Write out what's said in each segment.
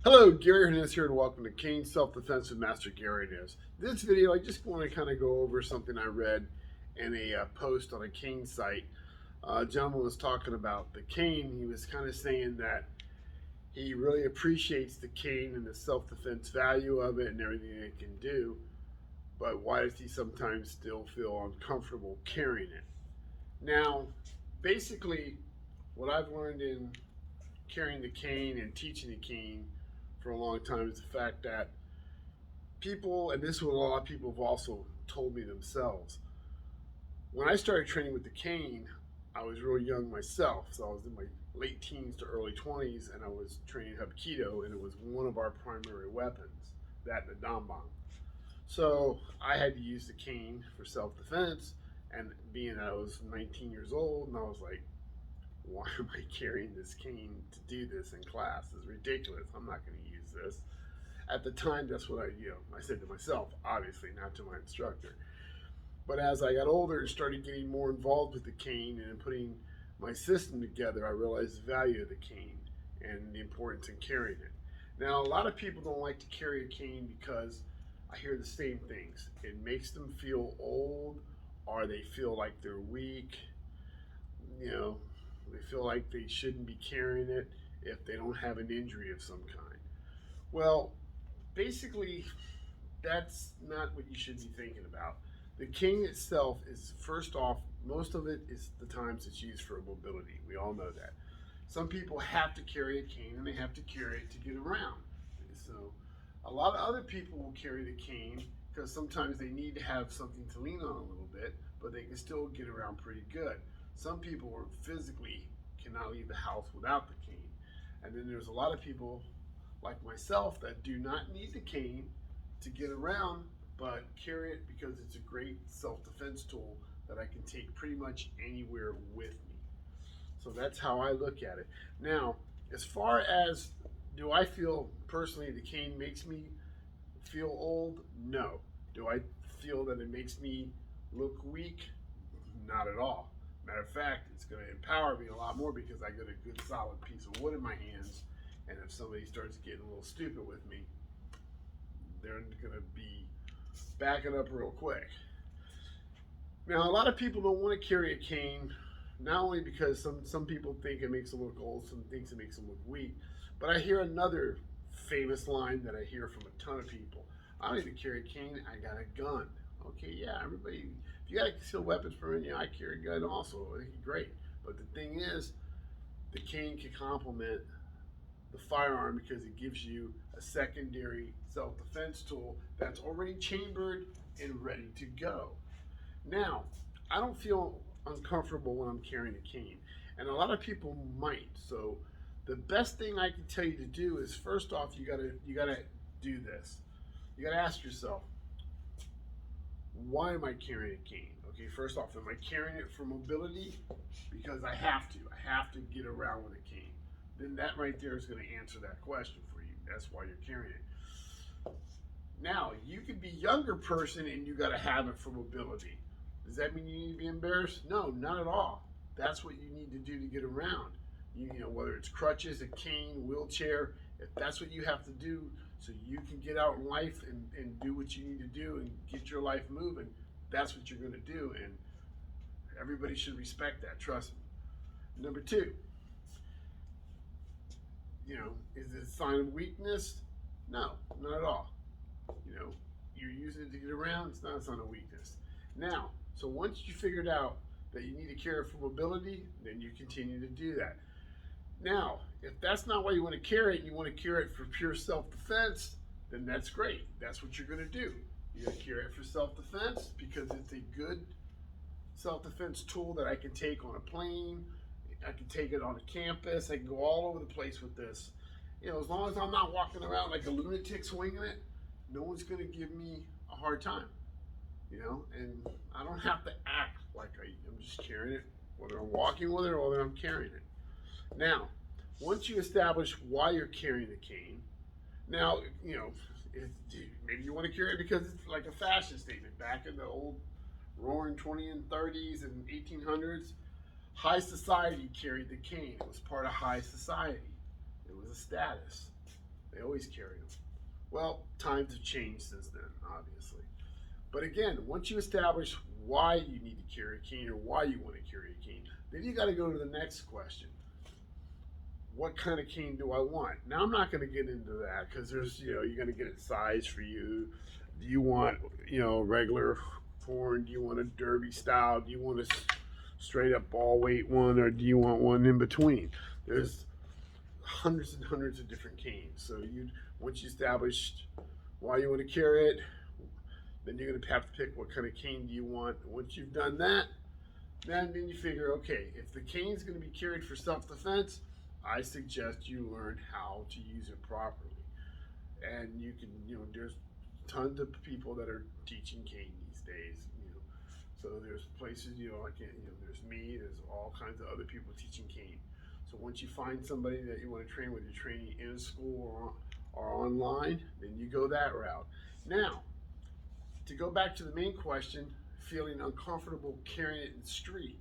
Hello, Gary Hernandez here, and welcome to Cane Self-Defense with Master Gary Hernandez. This video, I just want to kind of go over something I read in a post on a cane site. A gentleman was talking about the cane. He was kind of saying that he really appreciates the cane and the self-defense value of it and everything it can do, but why does he sometimes still feel uncomfortable carrying it? Now, basically, what I've learned in carrying the cane and teaching the cane for a long time is the fact that people, and this is what a lot of people have also told me themselves, when I started training with the cane, I was real young myself. So I was in my late teens to early 20s, and I was training Hapkido, and it was one of our primary weapons, that and the Dambang. So I had to use the cane for self-defense, and being that I was 19 years old, and I was like, why am I carrying this cane to do this in class? It's ridiculous. I'm not going to use this. At the time, that's what I said to myself, obviously, not to my instructor. But as I got older and started getting more involved with the cane and putting my system together, I realized the value of the cane and the importance in carrying it. Now, a lot of people don't like to carry a cane because I hear the same things. It makes them feel old, or they feel like they're weak. They feel like they shouldn't be carrying it if they don't have an injury of some kind. Well, basically, that's not what you should be thinking about. The cane itself is, first off, most of it is the times it's used for mobility. We all know that. Some people have to carry a cane and they have to carry it to get around. So a lot of other people will carry the cane because sometimes they need to have something to lean on a little bit, but they can still get around pretty good. Some people physically cannot leave the house without the cane. And then there's a lot of people like myself that do not need the cane to get around, but carry it because it's a great self-defense tool that I can take pretty much anywhere with me. So that's how I look at it. Now, as far as do I feel personally the cane makes me feel old? No. Do I feel that it makes me look weak? Not at all. Matter of fact, it's going to empower me a lot more because I get a good solid piece of wood in my hands, and if somebody starts getting a little stupid with me, they're going to be backing up real quick. Now, a lot of people don't want to carry a cane, not only because some people think it makes them look old, some thinks it makes them look weak, but I hear another famous line that I hear from a ton of people. I don't even carry a cane, I got a gun. Okay, yeah, everybody, if you got to conceal weapons permit, yeah, I carry a gun also. I think it's great. But the thing is, the cane can complement the firearm because it gives you a secondary self-defense tool that's already chambered and ready to go. Now, I don't feel uncomfortable when I'm carrying a cane, and a lot of people might. So the best thing I can tell you to do is, first off, you gotta do this. You gotta ask yourself, why am I carrying a cane? Okay, first off, am I carrying it for mobility? Because I have to. I have to get around with a cane. Then that right there is going to answer that question for you. That's why you're carrying it. Now, you could be a younger person and you got to have it for mobility. Does that mean you need to be embarrassed? No, not at all. That's what you need to do to get around. Whether it's crutches, a cane, wheelchair, if that's what you have to do so you can get out in life and do what you need to do and get your life moving, that's what you're going to do. And everybody should respect that, trust me. Number two, is it a sign of weakness? No, not at all. You're using it to get around, it's not a sign of weakness. Now, so once you figured out that you need to carry it for mobility, then you continue to do that. Now, if that's not why you want to carry it, and you want to carry it for pure self-defense, then that's great. That's what you're going to do. You're going to carry it for self-defense because it's a good self-defense tool that I can take on a plane. I can take it on a campus. I can go all over the place with this. As long as I'm not walking around like a lunatic swinging it, no one's going to give me a hard time. And I don't have to act like I'm just carrying it, whether I'm walking with it or whether I'm carrying it. Now, once you establish why you're carrying the cane, now, maybe you want to carry it because it's like a fashion statement. Back in the old roaring 20s and 30s and 1800s, high society carried the cane. It was part of high society. It was a status. They always carry them. Well, times have changed since then, obviously. But again, once you establish why you need to carry a cane or why you want to carry a cane, then you got to go to the next question. What kind of cane do I want? Now, I'm not going to get into that because there's, you're going to get a size for you. Do you want, regular horn? Do you want a derby style? Do you want a straight up ball weight one, or do you want one in between? There's hundreds and hundreds of different canes. So once you established why you want to carry it, then you're going to have to pick what kind of cane do you want. Once you've done that, then you figure, okay, if the cane is going to be carried for self-defense, I suggest you learn how to use it properly. And you can, there's tons of people that are teaching cane these days. So there's places, there's me, there's all kinds of other people teaching cane. So once you find somebody that you want to train with, you're training in a school or online, then you go that route. Now, to go back to the main question, feeling uncomfortable carrying it in the street.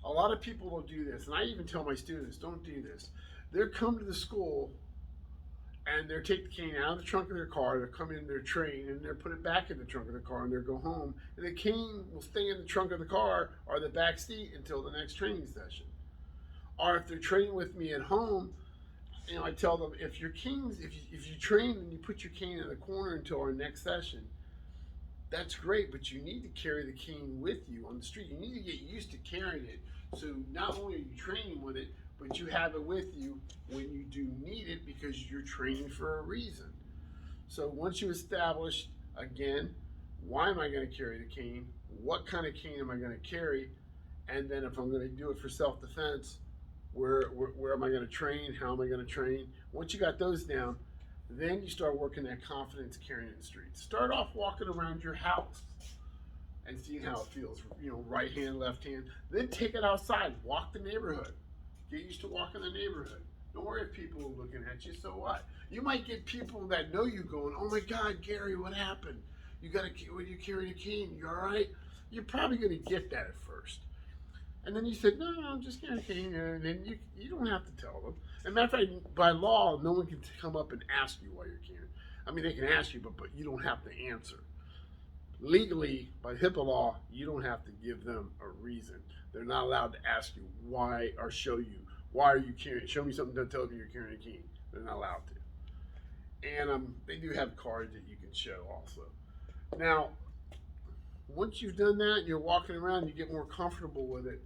A lot of people will do this, and I even tell my students, don't do this. They'll come to the school and they'll take the cane out of the trunk of their car, they'll come in their train, and they'll put it back in the trunk of the car, and they'll go home, and the cane will stay in the trunk of the car or the back seat until the next training session. Or if they're training with me at home, I tell them, if you train and you put your cane in the corner until our next session, that's great, but you need to carry the cane with you on the street. You need to get used to carrying it. So not only are you training with it, but you have it with you when you do need it because you're training for a reason. So once you establish, again, why am I going to carry the cane? What kind of cane am I going to carry? And then if I'm going to do it for self-defense, where am I going to train? How am I going to train? Once you got those down, then you start working that confidence carrying in the streets. Start off walking around your house and seeing how it feels. Right hand, left hand. Then take it outside. Walk the neighborhood. Get used to walking the neighborhood. Don't worry if people are looking at you. So what? You might get people that know you going, "Oh my God, Gary, what happened? You carrying a cane? You all right?" You're probably going to get that at first. And then you said, "No, I'm just carrying a cane," and then you don't have to tell them. As a matter of fact, by law, no one can come up and ask you why you're carrying. I mean, they can ask you, but you don't have to answer. Legally, by HIPAA law, you don't have to give them a reason. They're not allowed to ask you why or show you why are you carrying. Show me something that tells me you're carrying a cane. They're not allowed to. And they do have cards that you can show also. Now, once you've done that, you're walking around, you get more comfortable with it.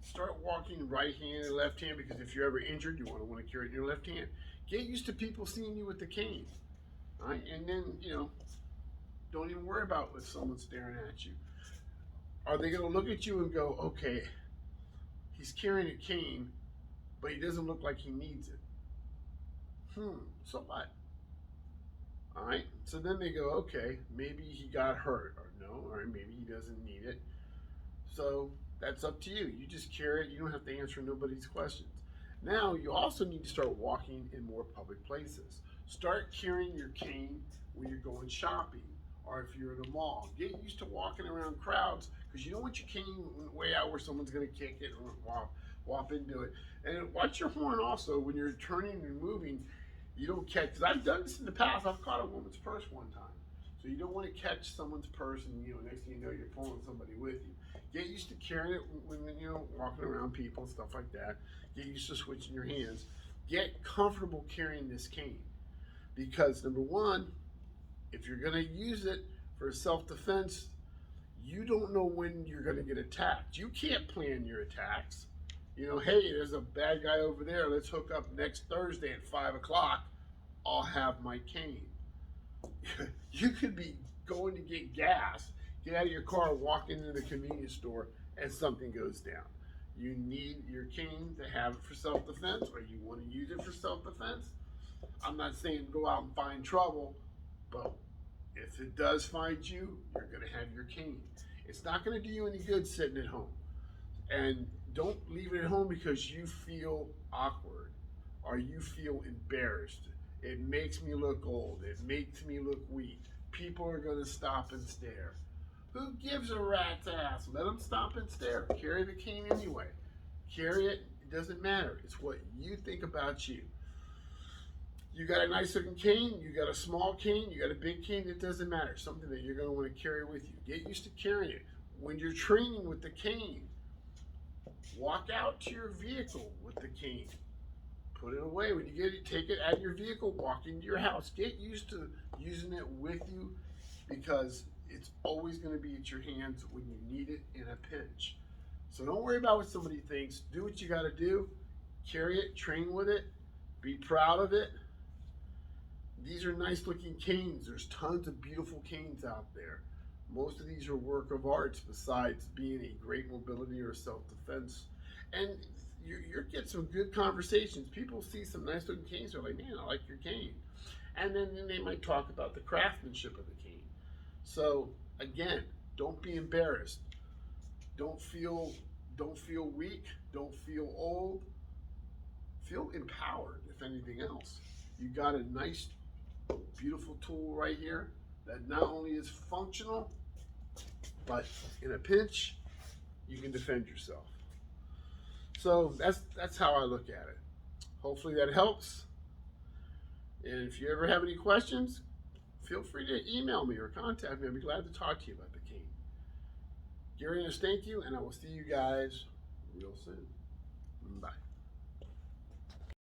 Start walking right hand and left hand, because if you're ever injured, you want to carry it in your left hand. Get used to people seeing you with the cane. All right? And then, don't even worry about if someone's staring at you. Are they going to look at you and go, okay, he's carrying a cane, but he doesn't look like he needs it. So what? All right, so then they go, okay, maybe he got hurt, or no, or maybe he doesn't need it. So that's up to you. You just carry it. You don't have to answer nobody's questions. Now, you also need to start walking in more public places. Start carrying your cane when you're going shopping, or if you're in a mall. Get used to walking around crowds, because you don't want your cane way out where someone's going to kick it or whop into it. And watch your horn also when you're turning and moving. You don't catch, because I've done this in the past. I've caught a woman's purse one time. So you don't want to catch someone's purse and, next thing you know, you're pulling somebody with you. Get used to carrying it when, walking around people, stuff like that. Get used to switching your hands. Get comfortable carrying this cane. Because number one, if you're going to use it for self-defense, you don't know when you're going to get attacked. You can't plan your attacks. Hey, there's a bad guy over there. Let's hook up next Thursday at 5 o'clock. I'll have my cane. You could be going to get gas, get out of your car, walk into the convenience store, and something goes down. You need your cane to have it for self-defense, or you want to use it for self-defense. I'm not saying go out and find trouble, but if it does find you, you're going to have your cane. It's not going to do you any good sitting at home. And don't leave it at home because you feel awkward or you feel embarrassed. It makes me look old. It makes me look weak. People are going to stop and stare. Who gives a rat's ass? Let them stop and stare. Carry the cane anyway. Carry it. It doesn't matter. It's what you think about you. You got a nice looking cane, you got a small cane, you got a big cane, it doesn't matter. Something that you're going to want to carry with you. Get used to carrying it. When you're training with the cane, walk out to your vehicle with the cane. Put it away. When you get it, take it out of your vehicle, walk into your house. Get used to using it with you because it's always going to be at your hands when you need it in a pinch. So don't worry about what somebody thinks. Do what you got to do. Carry it, train with it, be proud of it. These are nice looking canes. There's tons of beautiful canes out there. Most of these are work of arts besides being a great mobility or self-defense. And you get some good conversations. People see some nice looking canes. They're like, man, I like your cane. And then they might talk about the craftsmanship of the cane. So again, don't be embarrassed. Don't feel weak. Don't feel old. Feel empowered, if anything else. You got a nice, beautiful tool right here that not only is functional, but in a pinch, you can defend yourself. So that's how I look at it. Hopefully that helps. And if you ever have any questions, feel free to email me or contact me. I'd be glad to talk to you about the cane. Gary Hernandez, thank you, and I will see you guys real soon. Bye.